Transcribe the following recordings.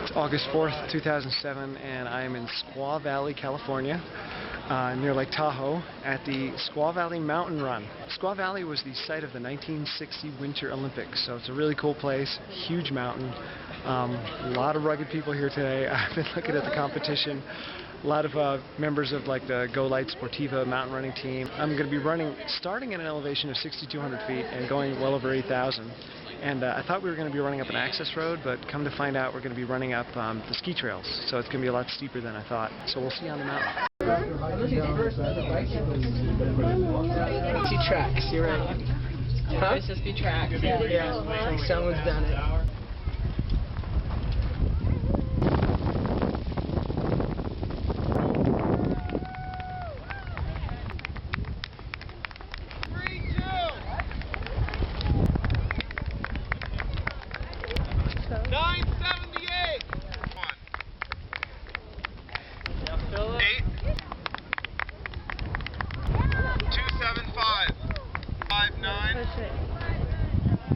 It's August 4th, 2007, and I am in Squaw Valley, California, near Lake Tahoe, at the Squaw Mountain Run. Squaw Valley was the site of the 1960 Winter Olympics, so it's a really cool place, huge mountain. A lot of rugged people here today. I've been looking at the competition. A lot of members of like the Go Light Sportiva mountain running team. I'm going to be running starting at an elevation of 6,200 feet and going well over 8,000. And I thought we were going to be running up an access road, but come to find out we're going to be running up the ski trails. So it's going to be a lot steeper than I thought. So we'll see you on the mountain. See tracks, you're right. Huh? It's just be tracks. Yeah, someone's done it.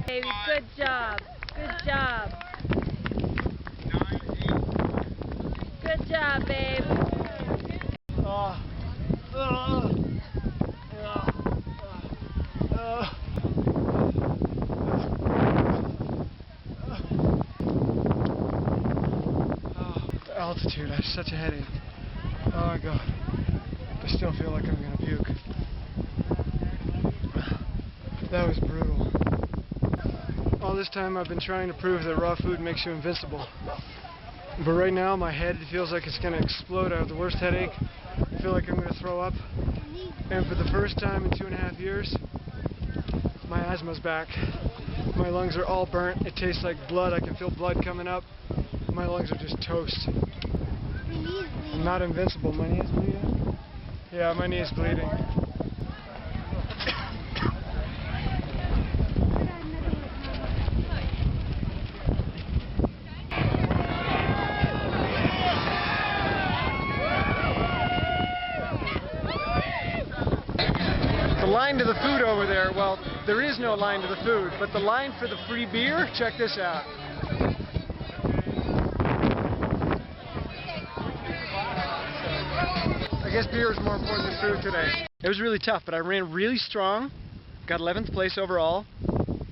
Baby, good job. Good job. Good job, babe. The altitude, I have such a headache. Oh my god. I still feel like I'm gonna puke. That was brutal. All this time I've been trying to prove that raw food makes you invincible. But right now my head feels like it's going to explode. I have the worst headache. I feel like I'm going to throw up. And for the first time in 2.5 years, my asthma's back. My lungs are all burnt. It tastes like blood. I can feel blood coming up. My lungs are just toast. I'm not invincible. My knee is bleeding. Yeah, my knee is bleeding. The line to the food over there, well, there is no line to the food, but the line for the free beer, check this out. I guess beer is more important than food today. It was really tough, but I ran really strong, got 11th place overall.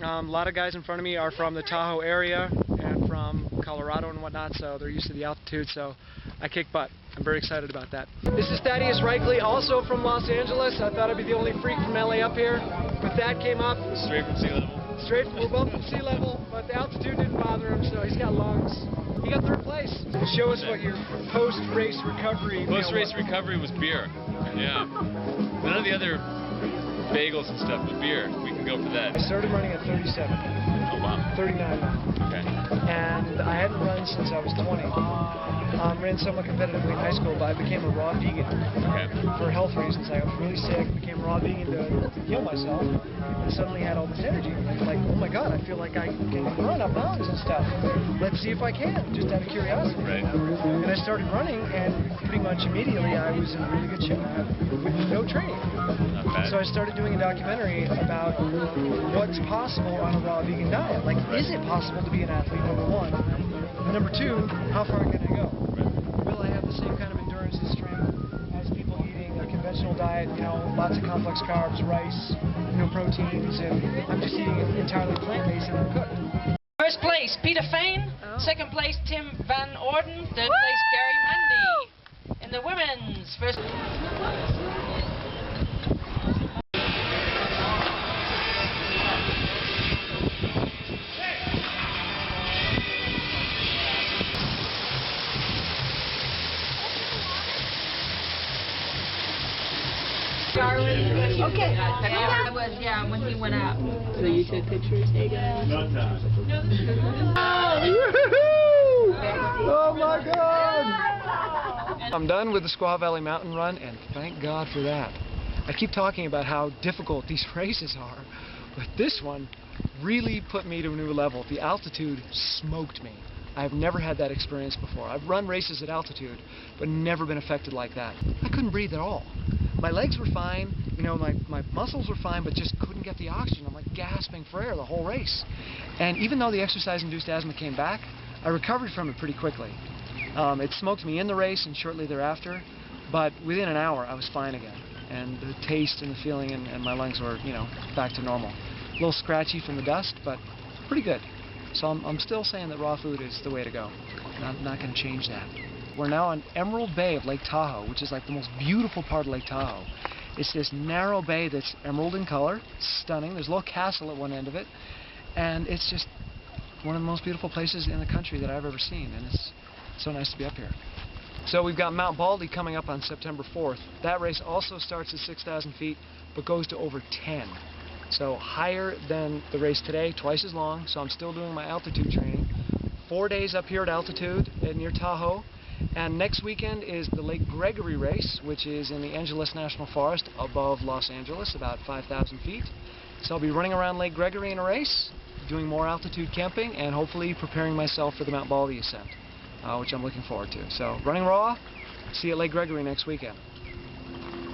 A lot of guys in front of me are from the Tahoe area and from Colorado and whatnot, so they're used to the altitude, so I kicked butt. I'm very excited about that. This is Thaddeus Reichley, also from Los Angeles. I thought I'd be the only freak from LA up here, but Thad came up. Straight from sea level. We're both from sea level, but the altitude didn't bother him, so he's got lungs. He got 3rd place. Show us what your post-race recovery meal was. Post-race recovery was beer. Yeah. None of the other bagels and stuff, but beer. We can go for that. I started running at 37. Oh, wow. 39 now. Okay. And I hadn't run since I was 20. Ran somewhat competitively in high school, but I became a raw vegan. Okay. For health reasons. I was really sick, became a raw vegan to heal myself, and suddenly had all this energy. Like, oh my god, I feel like I can run up mountains and stuff. Let's see if I can, just out of curiosity. Right. And I started running, and pretty much immediately I was in really good shape with no training. Not bad. So I started doing a documentary about what's possible on a raw vegan diet. Like, is it possible to be an athlete, number one? And number two, how far can I go? Will I have the same kind of endurance and strength as people eating a conventional diet, you know, lots of complex carbs, rice, no proteins, and I'm just eating entirely plant-based and uncooked. First place, Peter Fain. Oh. 2nd place, Tim Van Orden. 3rd place, Gary Mundy. In the women's first. Okay. That was, yeah, when he went up. So you took pictures, hey guys? Oh my god! I'm done with the Squaw Valley Mountain Run, and thank God for that. I keep talking about how difficult these races are, but this one really put me to a new level. The altitude smoked me. I've never had that experience before. I've run races at altitude, but never been affected like that. I couldn't breathe at all. My legs were fine, you know, my muscles were fine, but just couldn't get the oxygen. I'm like gasping for air the whole race. And even though the exercise-induced asthma came back, I recovered from it pretty quickly. It smoked me in the race and shortly thereafter, but within an hour I was fine again. And the taste and the feeling and my lungs were, you know, back to normal. A little scratchy from the dust, but pretty good. So I'm still saying that raw food is the way to go. I'm not going to change that. We're now on Emerald Bay of Lake Tahoe, which is like the most beautiful part of Lake Tahoe. It's this narrow bay that's emerald in color, stunning. There's a little castle at one end of it, and it's just one of the most beautiful places in the country that I've ever seen, and it's so nice to be up here. So we've got Mount Baldy coming up on September 4th. That race also starts at 6,000 feet, but goes to over 10. So higher than the race today, twice as long, so I'm still doing my altitude training. 4 days up here at altitude near Tahoe. And next weekend is the Lake Gregory race, which is in the Angeles National Forest above Los Angeles, about 5,000 feet. So I'll be running around Lake Gregory in a race, doing more altitude camping, and hopefully preparing myself for the Mount Baldy ascent, which I'm looking forward to. So running raw, see you at Lake Gregory next weekend.